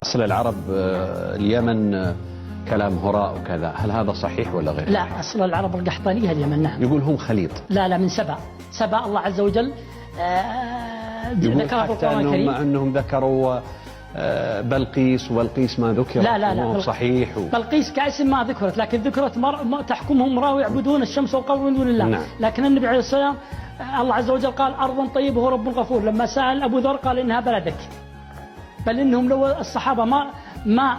أصل العرب اليمن كلام هراء وكذا، هل هذا صحيح ولا غير؟ لا، أصل العرب القحطانية اليمن. نعم. يقول هم خليط. لا من سبأ الله عز وجل ذكرها في القرآن الكريم. أنهم ذكروا بلقيس، وبلقيس ما ذكر. لا صحيح. بلقيس كاسم ما ذكرت، لكن ذكرت تحكمهم امرأة ويعبدون الشمس والقمر من دون الله. نعم. لكن النبي عليه السلام الله عز وجل قال أرض طيبة ورب غفور. لما سأل أبو ذر قال إنها بلدك، بل إنهم لو الصحابة ما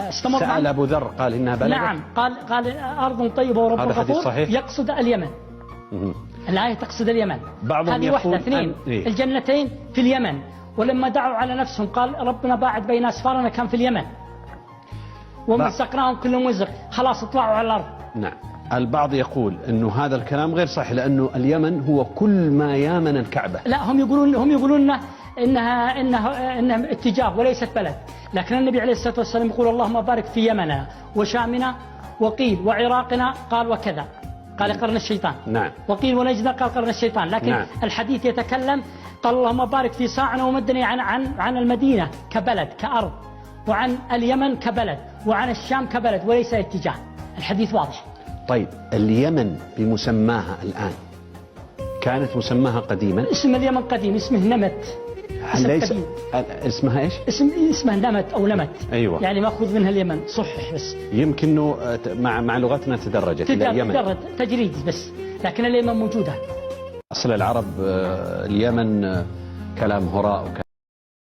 استمر. سأل أبو ذر قال إنها بلدك. نعم، قال أرض طيبة ورب غفور، يقصد اليمن. الآية تقصد اليمن. هذه واحدة. اثنين، الجنتين في اليمن، ولما دعوا على نفسهم قال ربنا باعد بين أسفارنا كان في اليمن، ومزقناهم كل مزق، خلاص اطلعوا على الأرض. نعم. البعض يقول أنه هذا الكلام غير صحيح، لأنه اليمن هو كل ما يامن الكعبة. لا، هم يقولون إنها اتجاه وليست بلد. لكن النبي عليه الصلاة والسلام يقول اللهم بارك في يمننا وشامنا وقيل وعراقنا، قال وكذا، قال قرن الشيطان. نعم. وقيل ونجد قال قرن الشيطان. لكن نعم. الحديث يتكلم قال اللهم بارك في صاعنا ومدني عن المدينة كبلد كأرض، وعن اليمن كبلد، وعن الشام كبلد وليس اتجاه. الحديث واضح. طيب اليمن بمسماها الآن كانت مسماها قديما؟ اسم اليمن قديم، اسمه نمت. ليس اسمها ايش؟ اسمه نمت او نمت. ايوه. يعني ماخوذ منها اليمن، صحح بس. يمكن انه مع لغتنا تدرجت الى اليمن. تجريد بس، لكن اليمن موجوده. اصل العرب اليمن كلام هراء وكذا.